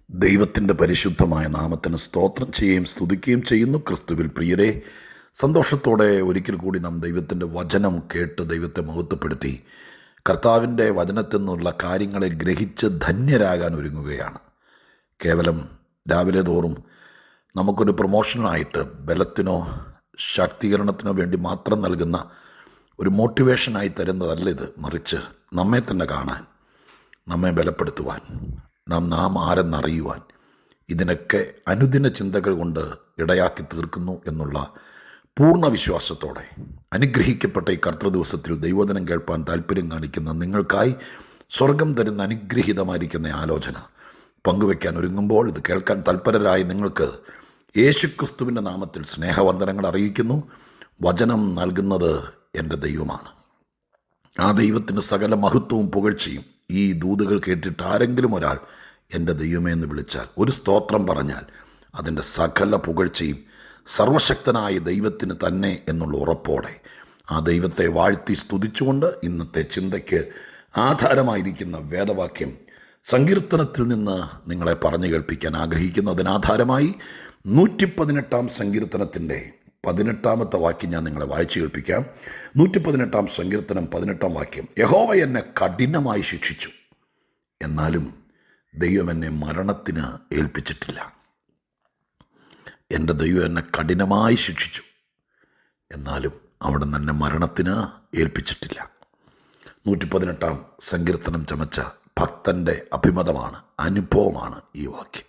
ദൈവത്തിൻ്റെ പരിശുദ്ധമായ നാമത്തിന് സ്തോത്രം ചെയ്യുകയും സ്തുതിക്കുകയും ചെയ്യുന്നു. ക്രിസ്തുവിൽ പ്രിയരെ, സന്തോഷത്തോടെ ഒരിക്കൽ കൂടി നാം ദൈവത്തിൻ്റെ വചനം കേട്ട് ദൈവത്തെ മഹത്വപ്പെടുത്തി കർത്താവിൻ്റെ വചനത്തിൽ നിന്നുള്ള കാര്യങ്ങളെ ഗ്രഹിച്ച് ധന്യരാകാൻ ഒരുങ്ങുകയാണ്. കേവലം രാവിലെ തോറും നമുക്കൊരു പ്രൊമോഷനായിട്ട് ബലത്തിനോ ശാക്തീകരണത്തിനോ വേണ്ടി മാത്രം നൽകുന്ന ഒരു മോട്ടിവേഷനായി തരുന്നതല്ല ഇത്. മറിച്ച് നമ്മെ തന്നെ കാണാൻ, നമ്മെ ബലപ്പെടുത്തുവാൻ, നാം ആരെന്നറിയുവാൻ, ഇതിനൊക്കെ അനുദിന ചിന്തകൾ കൊണ്ട് ഇടയാക്കി തീർക്കുന്നു എന്നുള്ള പൂർണ്ണ വിശ്വാസത്തോടെ അനുഗ്രഹിക്കപ്പെട്ട ഈ കർത്തൃദിവസത്തിൽ ദൈവവചനം കേൾപ്പാൻ താല്പര്യം കാണിക്കുന്ന നിങ്ങൾക്കായി സ്വർഗം തരുന്ന അനുഗ്രഹീതമായിരിക്കുന്ന ആലോചന പങ്കുവയ്ക്കാൻ ഒരുങ്ങുമ്പോൾ ഇത് കേൾക്കാൻ തൽപരരായി നിങ്ങൾക്ക് യേശുക്രിസ്തുവിൻ്റെ നാമത്തിൽ സ്നേഹവന്ദനങ്ങൾ അറിയിക്കുന്നു. വചനം നൽകുന്നത് എൻ്റെ ദൈവമാണ്. ആ ദൈവത്തിന് സകല മഹത്വവും പുകഴ്ചയും ഈ ദൂതുകൾ കേട്ടിട്ട് ആരെങ്കിലും ഒരാൾ എൻ്റെ ദൈവമേ എന്ന് വിളിച്ചാൽ, ഒരു സ്തോത്രം പറഞ്ഞാൽ, അതിൻ്റെ സകല പുകഴ്ചയും സർവശക്തനായ ദൈവത്തിന് തന്നെ എന്നുള്ള ഉറപ്പോടെ ആ ദൈവത്തെ വാഴ്ത്തി സ്തുതിച്ചുകൊണ്ട് ഇന്നത്തെ ചിന്തയ്ക്ക് ആധാരമായിരിക്കുന്ന വേദവാക്യം സങ്കീർത്തനത്തിൽ നിന്ന് നിങ്ങളെ പറഞ്ഞു കേൾപ്പിക്കാൻ ആഗ്രഹിക്കുന്നു. അതിനാധാരമായി 118 സങ്കീർത്തനത്തിൻ്റെ 18 വാക്യം ഞാൻ നിങ്ങളെ വായിച്ചു കേൾപ്പിക്കാം. 118 സങ്കീർത്തനം 18 വാക്യം: യഹോവ എന്നെ കഠിനമായി ശിക്ഷിച്ചു, എന്നാലും ദൈവം എന്നെ മരണത്തിന് ഏൽപ്പിച്ചിട്ടില്ല. എൻ്റെ ദൈവം എന്നെ കഠിനമായി ശിക്ഷിച്ചു, എന്നാലും അവിടെ എന്നെ മരണത്തിന് ഏൽപ്പിച്ചിട്ടില്ല. 118 സങ്കീർത്തനം ചമച്ച ഭക്തൻ്റെ അഭിമതമാണ്, അനുഭവമാണ് ഈ വാക്യം.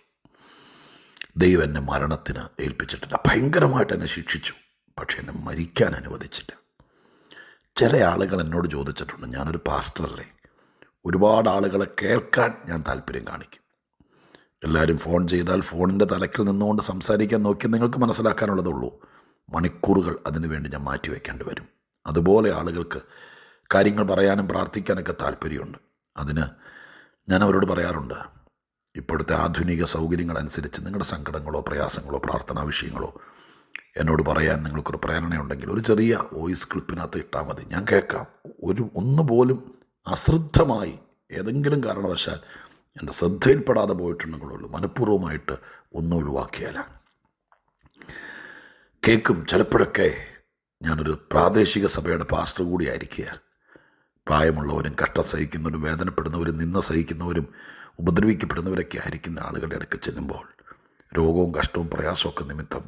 ദൈവം എന്നെ മരണത്തിന് ഏൽപ്പിച്ചിട്ടില്ല. ഭയങ്കരമായിട്ട് എന്നെ ശിക്ഷിച്ചു, പക്ഷെ എന്നെ മരിക്കാൻ അനുവദിച്ചില്ല. ചില ആളുകൾ എന്നോട് ചോദിച്ചിട്ടുണ്ട്, ഞാനൊരു പാസ്റ്ററല്ലേ, ഒരുപാട് ആളുകളെ കേൾക്കാൻ ഞാൻ താല്പര്യം കാണിക്കും. എല്ലാവരും ഫോൺ ചെയ്താൽ ഫോണിൻ്റെ തലക്കിൽ നിന്നുകൊണ്ട് സംസാരിക്കാൻ നോക്കി നിങ്ങൾക്ക് മനസ്സിലാക്കാനുള്ളതുള്ളൂ. മണിക്കൂറുകൾ അതിനു വേണ്ടി ഞാൻ മാറ്റിവെക്കേണ്ടി വരും. അതുപോലെ ആളുകൾക്ക് കാര്യങ്ങൾ പറയാനും പ്രാർത്ഥിക്കാനൊക്കെ താല്പര്യമുണ്ട്. അതിന് ഞാൻ അവരോട് പറയാറുണ്ട്, ഇപ്പോഴത്തെ ആധുനിക സൗകര്യങ്ങളനുസരിച്ച് നിങ്ങളുടെ സങ്കടങ്ങളോ പ്രയാസങ്ങളോ പ്രാർത്ഥനാ വിഷയങ്ങളോ എന്നോട് പറയാൻ നിങ്ങൾക്കൊരു പ്രേരണയുണ്ടെങ്കിൽ ഒരു ചെറിയ വോയിസ് ക്ലിപ്പിനകത്ത് ഇട്ടാൽ മതി, ഞാൻ കേൾക്കാം. ഒന്നുപോലും അശ്രദ്ധമായി ഏതെങ്കിലും കാരണവശാൽ എൻ്റെ ശ്രദ്ധയിൽപ്പെടാതെ പോയിട്ടുണ്ടെങ്കിലുള്ളൂ, മനഃപൂർവ്വമായിട്ട് ഒന്നും ഒഴിവാക്കിയാല കേൾക്കും. ചിലപ്പോഴൊക്കെ ഞാനൊരു പ്രാദേശിക സഭയുടെ പാസ്റ്റർ കൂടി ആയിരിക്കുകയാൽ പ്രായമുള്ളവരും കഷ്ടം സഹിക്കുന്നവരും വേദനപ്പെടുന്നവരും നിന്ന സഹിക്കുന്നവരും ഉപദ്രവിക്കപ്പെടുന്നവരൊക്കെ ആയിരിക്കുന്ന ആളുകളുടെ ഇടയ്ക്ക് ചെല്ലുമ്പോൾ രോഗവും കഷ്ടവും പ്രയാസമൊക്കെ നിമിത്തം,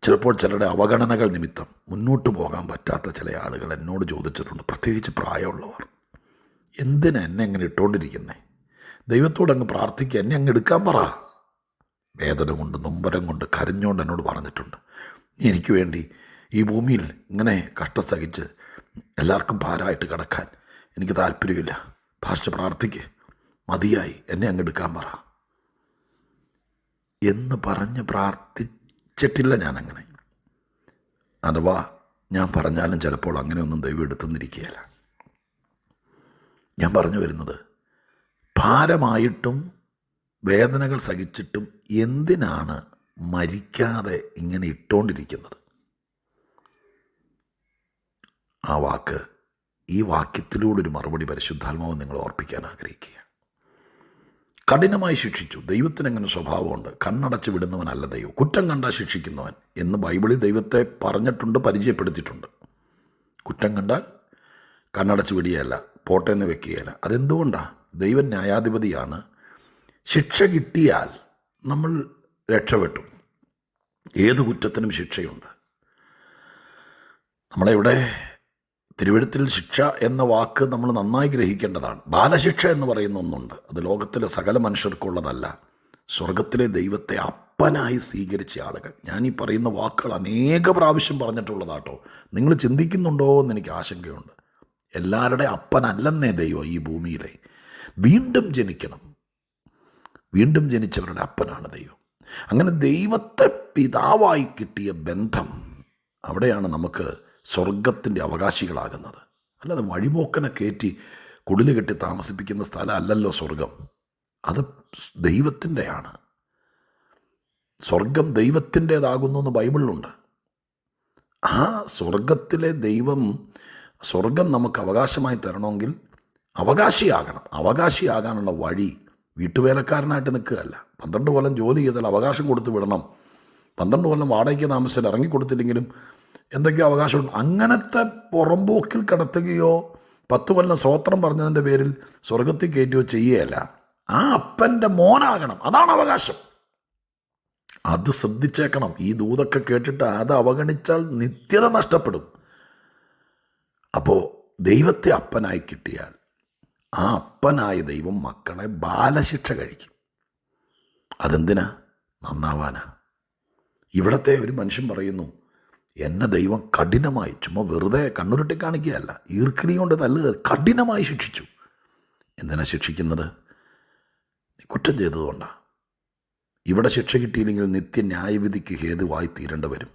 ചിലപ്പോൾ ചിലരുടെ അവഗണനകൾ നിമിത്തം മുന്നോട്ട് പോകാൻ പറ്റാത്ത ചില ആളുകൾ എന്നോട് ചോദിച്ചിട്ടുണ്ട്, പ്രത്യേകിച്ച് പ്രായമുള്ളവർ, എന്തിനാ എന്നെ എങ്ങനെ ഇട്ടുകൊണ്ടിരിക്കുന്നേ? ദൈവത്തോട് അങ്ങ് പ്രാർത്ഥിക്കുക, എന്നെ അങ്ങ് എടുക്കാൻ പറ. വേദന കൊണ്ട് നൊമ്പരം കൊണ്ട് കരഞ്ഞുകൊണ്ട് എന്നോട് പറഞ്ഞിട്ടുണ്ട്, എനിക്ക് വേണ്ടി ഈ ഭൂമിയിൽ ഇങ്ങനെ കഷ്ടം സഹിച്ച് എല്ലാവർക്കും ഭാരമായിട്ട് കിടക്കാൻ എനിക്ക് താല്പര്യമില്ല. പാസ്റ്റർ പ്രാർത്ഥിക്ക്, മതിയായി, എന്നെ അങ്ങ് എടുക്കാൻ പറ എന്ന് പറഞ്ഞ് പ്രാർത്ഥിച്ചിട്ടില്ല ഞാനങ്ങനെ. അഥവാ ഞാൻ പറഞ്ഞാലും ചിലപ്പോൾ അങ്ങനെയൊന്നും ദൈവം എടുത്തുന്നിരിക്കുകയില്ല. ഞാൻ പറഞ്ഞു വരുന്നത്, ഭാരമായിട്ടും വേദനകൾ സഹിച്ചിട്ടും എന്തിനാണ് മരിക്കാതെ ഇങ്ങനെ ഇട്ടുകൊണ്ടിരിക്കുന്നത്? ആ വാക്ക്, ഈ വാക്യത്തിലൂടെ ഒരു മറുപടി പരിശുദ്ധാത്മാവ് നിങ്ങൾ ഓർപ്പിക്കാൻ ആഗ്രഹിക്കുക. കഠിനമായി ശിക്ഷിച്ചു. ദൈവത്തിനെങ്ങനെ സ്വഭാവമുണ്ട്, കണ്ണടച്ച് വിടുന്നവനല്ല ദൈവം, കുറ്റം കണ്ടാൽ ശിക്ഷിക്കുന്നവൻ എന്ന് ബൈബിളിൽ ദൈവത്തെ പറഞ്ഞിട്ടുണ്ട്, പരിചയപ്പെടുത്തിയിട്ടുണ്ട്. കുറ്റം കണ്ടാൽ കണ്ണടച്ച് വിടുകയല്ല, പോട്ടേന്ന് വെക്കുകയല്ല. അതെന്തുകൊണ്ടാണ്? ദൈവം ന്യായാധിപതിയാണ്. ശിക്ഷ കിട്ടിയാൽ നമ്മൾ രക്ഷപ്പെട്ടു. ഏത് കുറ്റത്തിനും ശിക്ഷയുണ്ട്. നമ്മളിവിടെ തിരുവെഴുത്തിൽ ശിക്ഷ എന്ന വാക്ക് നമ്മൾ നന്നായി ഗ്രഹിക്കേണ്ടതാണ്. ബാലശിക്ഷ എന്ന് പറയുന്ന ഒന്നുണ്ട്, അത് ലോകത്തിലെ സകല മനുഷ്യർക്കുള്ളതല്ല. സ്വർഗത്തിലെ ദൈവത്തെ അപ്പനായി സ്വീകരിച്ച ആളുകൾ, ഞാൻ ഈ പറയുന്ന വാക്കുകൾ അനേക പ്രാവശ്യം പറഞ്ഞിട്ടുള്ളതാട്ടോ. നിങ്ങൾ ചിന്തിക്കുന്നുണ്ടോ എന്ന് എനിക്ക് ആശങ്കയുണ്ട്. എല്ലാവരുടെ അപ്പനല്ലെന്നേ ദൈവം ഈ ഭൂമിയിലെ. വീണ്ടും ജനിക്കണം, വീണ്ടും ജനിച്ചവരുടെ അപ്പനാണ് ദൈവം. അങ്ങനെ ദൈവത്തെ പിതാവായി കിട്ടിയ ബന്ധം, അവിടെയാണ് നമുക്ക് സ്വർഗത്തിൻ്റെ അവകാശികളാകുന്നത്. അല്ലാതെ വഴിപോക്കനെ കയറ്റി കുടില് കെട്ടി താമസിപ്പിക്കുന്ന സ്ഥലം അല്ലല്ലോ സ്വർഗം. അത് ദൈവത്തിൻ്റെയാണ്. സ്വർഗം ദൈവത്തിൻ്റേതാകുന്നു എന്ന് ബൈബിളിലുണ്ട്. ആ സ്വർഗത്തിലെ ദൈവം സ്വർഗം നമുക്ക് അവകാശമായി തരണമെങ്കിൽ അവകാശിയാകണം. അവകാശിയാകാനുള്ള വഴി വീട്ടുവേലക്കാരനായിട്ട് നിൽക്കുകയല്ല. 12 കൊല്ലം ജോലി ചെയ്താൽ അവകാശം കൊടുത്ത് വിടണം. 12 കൊല്ലം വാടകയ്ക്ക് താമസിച്ചാൽ ഇറങ്ങിക്കൊടുത്തില്ലെങ്കിലും എന്തൊക്കെയോ അവകാശമുണ്ട്. അങ്ങനത്തെ പുറമ്പോക്കിൽ കിടത്തുകയോ 10 കൊല്ലം സ്വോത്രം പറഞ്ഞതിൻ്റെ പേരിൽ സ്വർഗത്തിൽ കയറ്റുകയോ ചെയ്യുകയല്ല. ആ അപ്പൻ്റെ മോനാകണം, അതാണ് അവകാശം. അത് ശ്രദ്ധിച്ചേക്കണം. ഈ ദൂതൊക്കെ കേട്ടിട്ട് അത് അവഗണിച്ചാൽ നിത്യത നഷ്ടപ്പെടും. അപ്പോൾ ദൈവത്തെ അപ്പനായി കിട്ടിയാൽ ആ അപ്പനായ ദൈവം മക്കളെ ബാലശിക്ഷ കഴിക്കും. അതെന്തിനാ? നന്നാവാനാ. ഇവിടത്തെ ഒരു മനുഷ്യൻ പറയുന്നു, എന്നെ ദൈവം കഠിനമായി, ചുമ്മാ വെറുതെ കണ്ണുരുട്ടി കാണിക്കുകയല്ല, ഈർക്കിലി കൊണ്ട് തല്ലുക, കഠിനമായി ശിക്ഷിച്ചു. എന്തിനാ ശിക്ഷിക്കുന്നത്? കുറ്റം ചെയ്തതുകൊണ്ടാണ്. ഇവിടെ ശിക്ഷ കിട്ടിയില്ലെങ്കിൽ നിത്യ ന്യായവിധിക്ക് ഹേതുവായി തീരേണ്ടി വരും.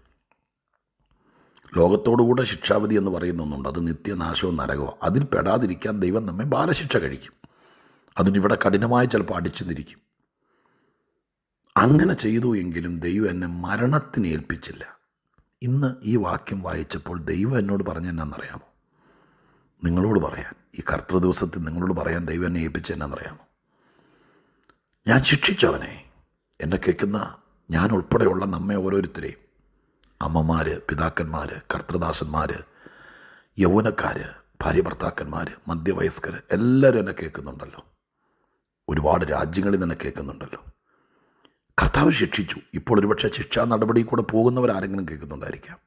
ലോകത്തോടുകൂടെ ശിക്ഷാവിധി എന്ന് പറയുന്ന ഒന്നുണ്ട്, അത് നിത്യനാശവും നരകവും. അതിൽ പെടാതിരിക്കാൻ ദൈവം നമ്മെ ബാലശിക്ഷ കഴിക്കും. അതിനിവിടെ കഠിനമായി ചിലപ്പോൾ അടിച്ചു തിരിക്കും. അങ്ങനെ ചെയ്തു എങ്കിലും ദൈവം എന്നെ മരണത്തിന് ഏൽപ്പിച്ചില്ല. ഇന്ന് ഈ വാക്യം വായിച്ചപ്പോൾ ദൈവം എന്നോട് പറഞ്ഞെന്നറിയാമോ? നിങ്ങളോട് പറയാൻ, ഈ കർത്തൃ ദിവസത്തിൽ നിങ്ങളോട് പറയാൻ ദൈവം എന്നെ ഏൽപ്പിച്ചെന്നറിയാമോ? ഞാൻ ശിക്ഷിച്ചവനെ, എന്നെ കേൾക്കുന്ന ഞാൻ ഉൾപ്പെടെയുള്ള നമ്മെ ഓരോരുത്തരെയും, അമ്മമാർ, പിതാക്കന്മാർ, കർത്തൃദാസന്മാർ, യൗവനക്കാർ, ഭാര്യ ഭർത്താക്കന്മാർ, മധ്യവയസ്കർ, എല്ലാവരും എന്നെ കേൾക്കുന്നുണ്ടല്ലോ. ഒരുപാട് രാജ്യങ്ങളിൽ നിന്ന് കേൾക്കുന്നുണ്ടല്ലോ. കർത്താവ് ശിക്ഷിച്ചു. ഇപ്പോൾ ഒരുപക്ഷെ ശിക്ഷാ നടപടി കൂടെ പോകുന്നവരാരെങ്കിലും കേൾക്കുന്നുണ്ടായിരിക്കാം.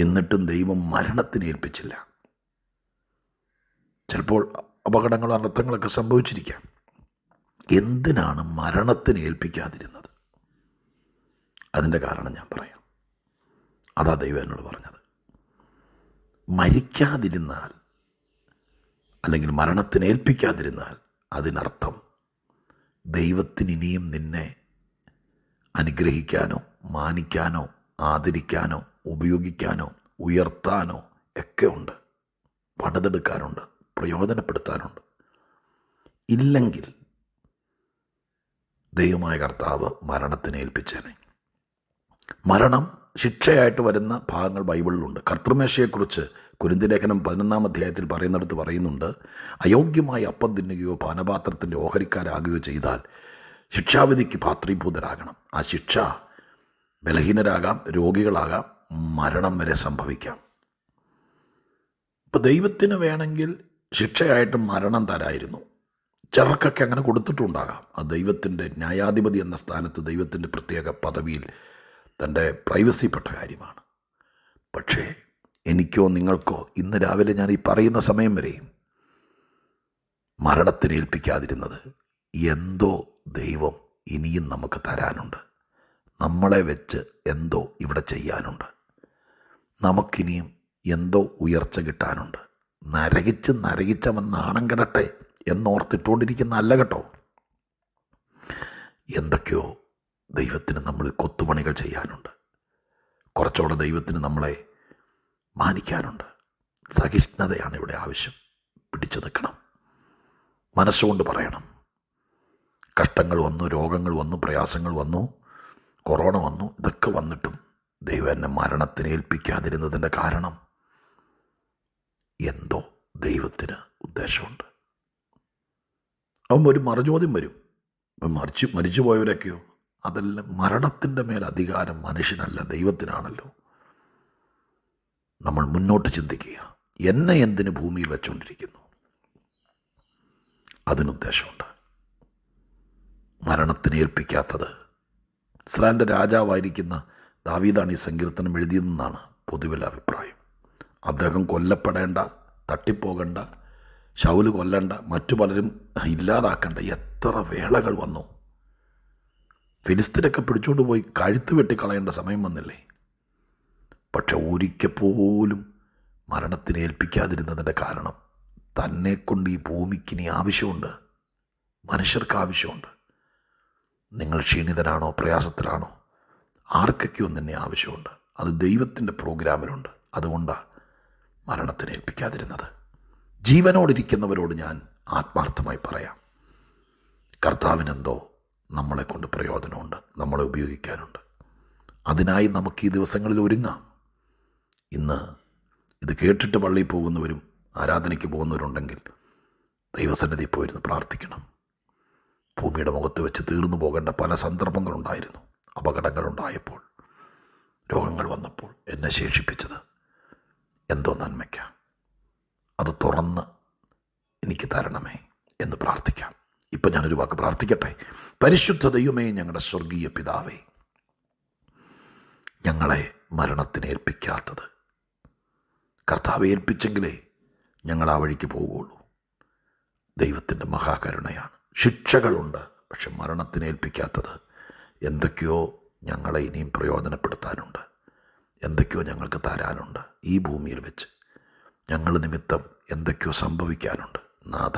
എന്നിട്ടും ദൈവം മരണത്തിന് ഏൽപ്പിച്ചില്ല. ചിലപ്പോൾ അപകടങ്ങളോ അനർത്ഥങ്ങളൊക്കെ സംഭവിച്ചിരിക്കാം. എന്തിനാണ് മരണത്തിന് ഏൽപ്പിക്കാതിരുന്നത്? അതിൻ്റെ കാരണം ഞാൻ പറയാം. അതാ ദൈവം എന്നോട് പറഞ്ഞത്. മരിക്കാതിരുന്നാൽ, അല്ലെങ്കിൽ മരണത്തിന് ഏൽപ്പിക്കാതിരുന്നാൽ, അതിനർത്ഥം ദൈവത്തിന് ഇനിയും നിന്നെ അനുഗ്രഹിക്കാനോ മാനിക്കാനോ ആദരിക്കാനോ ഉപയോഗിക്കാനോ ഉയർത്താനോ ഒക്കെ ഉണ്ട്. പണിതെടുക്കാനുണ്ട്, പ്രയോജനപ്പെടുത്താനുണ്ട്. ഇല്ലെങ്കിൽ ദൈവമായ കർത്താവ് മരണത്തിന് ഏൽപ്പിച്ചേനെ. മരണം ശിക്ഷയായിട്ട് വരുന്ന ഭാഗങ്ങൾ ബൈബിളിലുണ്ട്. കർത്തൃമേശയെക്കുറിച്ച് കൊരിന്ത്യർ ലേഖനം 11-ാം അധ്യായത്തിൽ പറയുന്നിടത്ത് പറയുന്നുണ്ട്, അയോഗ്യമായി അപ്പം തിന്നുകയോ പാനപാത്രത്തിൻ്റെ ഓഹരിക്കാരാകുകയോ ചെയ്താൽ ശിക്ഷാവിധിക്ക് പാത്രീഭൂതരാകണം. ആ ശിക്ഷ ബലഹീനരാകാം, രോഗികളാകാം, മരണം വരെ സംഭവിക്കാം. ഇപ്പം ദൈവത്തിന് വേണമെങ്കിൽ ശിക്ഷയായിട്ട് മരണം തരായിരുന്നു. ചിലർക്കൊക്കെ അങ്ങനെ കൊടുത്തിട്ടുണ്ടാകാം. ആ ദൈവത്തിൻ്റെ ന്യായാധിപതി എന്ന സ്ഥാനത്ത്, ദൈവത്തിൻ്റെ പ്രത്യേക പദവിയിൽ തൻ്റെ പ്രൈവസിപ്പെട്ട കാര്യമാണ്. പക്ഷേ എനിക്കോ നിങ്ങൾക്കോ ഇന്ന് രാവിലെ ഞാൻ ഈ പറയുന്ന സമയം വരെയും മരണത്തിന് ഏൽപ്പിക്കാതിരുന്നത് എന്തോ ദൈവം ഇനിയും നമുക്ക് തരാനുണ്ട്. നമ്മളെ വെച്ച് എന്തോ ഇവിടെ ചെയ്യാനുണ്ട്. നമുക്കിനിയും എന്തോ ഉയർച്ച കിട്ടാനുണ്ട്. നരകിച്ചവൻ നാണം കെടട്ടെ എന്നോർത്തിട്ടുകൊണ്ടിരിക്കുന്ന അല്ല കേട്ടോ. എന്തൊക്കെയോ ദൈവത്തിന് നമ്മൾ കൊത്തുപണികൾ ചെയ്യാനുണ്ട്. കുറച്ചുകൂടെ ദൈവത്തിന് നമ്മളെ മാനിക്കാനുണ്ട്. സഹിഷ്ണുതയാണ് ഇവിടെ ആവശ്യം. പിടിച്ചു നിൽക്കണം, മനസ്സുകൊണ്ട് പറയണം. കഷ്ടങ്ങൾ വന്നു, രോഗങ്ങൾ വന്നു, പ്രയാസങ്ങൾ വന്നു, കൊറോണ വന്നു, ഇതൊക്കെ വന്നിട്ടും ദൈവം എന്നെ മരണത്തിന് ഏൽപ്പിക്കാതിരുന്നതിൻ്റെ കാരണം എന്തോ ദൈവത്തിന് ഉദ്ദേശമുണ്ട്. അവൻ ഒരു മറുചോദ്യം വരും. മരിച്ചു പോയവരൊക്കെയോ? അതെല്ലാം മരണത്തിൻ്റെ മേൽ അധികാരം മനുഷ്യനല്ല, ദൈവത്തിനാണല്ലോ. നമ്മൾ മുന്നോട്ട് ചിന്തിക്കുക, എന്നെ എന്തിന് ഭൂമിയിൽ വെച്ചുകൊണ്ടിരിക്കുന്നു? അതിനുദ്ദേശമുണ്ട്. മരണത്തിന് ഏൽപ്പിക്കാത്തത്. ഇസ്രായേലിൻ്റെ രാജാവായിരിക്കുന്ന ദാവീദാണ് ഈ സങ്കീർത്തനം എഴുതിയതെന്നാണ് പൊതുവിലെ അഭിപ്രായം. അദ്ദേഹം കൊല്ലപ്പെടേണ്ട, തട്ടിപ്പോകേണ്ട, ശൗല് കൊല്ലണ്ട, മറ്റു പലരും ഇല്ലാതാക്കേണ്ട എത്ര വേളകൾ വന്നു. ഫിലിസ്തീനൊക്കെ പിടിച്ചുകൊണ്ട് പോയി കഴുത്ത് വെട്ടിക്കളയേണ്ട സമയം വന്നില്ലേ? പക്ഷെ ഒരിക്കൽ പോലും മരണത്തിന് ഏൽപ്പിക്കാതിരുന്നതിൻ്റെ കാരണം തന്നെക്കൊണ്ട് ഈ ഭൂമിക്കിനി ആവശ്യമുണ്ട്, മനുഷ്യർക്ക് ആവശ്യമുണ്ട്. നിങ്ങൾ ക്ഷീണിതരാണോ, പ്രയാസത്തിലാണോ, ആർക്കൊക്കെയോ നിന്നെ ആവശ്യമുണ്ട്. അത് ദൈവത്തിൻ്റെ പ്രോഗ്രാമിലുണ്ട്. അതുകൊണ്ടാണ് മരണത്തിന് ഏൽപ്പിക്കാതിരുന്നത്. ജീവനോടിരിക്കുന്നവരോട് ഞാൻ ആത്മാർത്ഥമായി പറയാം, കർത്താവിനെന്തോ നമ്മളെ കൊണ്ട് പ്രയോജനമുണ്ട്, നമ്മളെ ഉപയോഗിക്കാനുണ്ട്. അതിനായി നമുക്ക് ഈ ദിവസങ്ങളിൽ ഒരുങ്ങാം. ഇന്ന് ഇത് കേട്ടിട്ട് പള്ളിയിൽ പോകുന്നവരും ആരാധനയ്ക്ക് പോകുന്നവരുണ്ടെങ്കിൽ ദൈവസന്നിധി പോയിരുന്ന് പ്രാർത്ഥിക്കണം. ഭൂമിയുടെ മുഖത്ത് വെച്ച് തീർന്നു പോകേണ്ട പല സന്ദർഭങ്ങളുണ്ടായിരുന്നു. അപകടങ്ങളുണ്ടായപ്പോൾ, രോഗങ്ങൾ വന്നപ്പോൾ എന്നെ ശേഷിപ്പിച്ചത് എന്തോ നന്മയ്ക്കാണ്. അത് തുറന്ന് എനിക്ക് തരണമേ എന്ന് പ്രാർത്ഥിക്കാം. ഇപ്പം ഞാനൊരു വാക്ക് പ്രാർത്ഥിക്കട്ടെ. പരിശുദ്ധ ദൈവമേ, ഞങ്ങളുടെ സ്വർഗീയ പിതാവേ, ഞങ്ങളെ മരണത്തിന് ഏൽപ്പിക്കാത്തത് കർത്താവെ ഏൽപ്പിച്ചെങ്കിലേ ഞങ്ങൾ ആ വഴിക്ക് പോവുകയുള്ളൂ. ദൈവത്തിൻ്റെ മഹാകരുണയാണ്. ശിക്ഷകളുണ്ട്, പക്ഷെ മരണത്തിന് ഏൽപ്പിക്കാത്തത് എന്തൊക്കെയോ ഞങ്ങളെ ഇനിയും പ്രയോജനപ്പെടുത്താനുണ്ട്, എന്തൊക്കെയോ ഞങ്ങൾക്ക് തരാനുണ്ട്. ഈ ഭൂമിയിൽ വെച്ച് ഞങ്ങൾ നിമിത്തം എന്തൊക്കെയോ സംഭവിക്കാനുണ്ട്. നാഥ,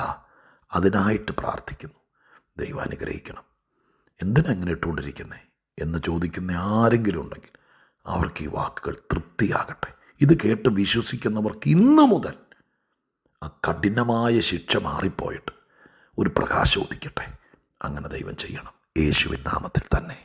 അതിനായിട്ട് പ്രാർത്ഥിക്കുന്നു. ദൈവം അനുഗ്രഹിക്കണം. എന്തിനാ ഇങ്ങനെ ഇട്ടുകൊണ്ടിരിക്കുന്നേ എന്ന് ചോദിക്കുന്ന ആരെങ്കിലും ഉണ്ടെങ്കിൽ അവർക്ക് ഈ വാക്കുകൾ തൃപ്തിയാകട്ടെ. ഇത് കേട്ട് വിശ്വസിക്കുന്നവർക്ക് ഇന്നു മുതൽ ആ കഠിനമായ ശിക്ഷ മാറിപ്പോയിട്ട് ഒരു പ്രകാശം ഉദിക്കട്ടെ. അങ്ങനെ ദൈവം ചെയ്യണം. യേശുവിൻ നാമത്തിൽ തന്നെ.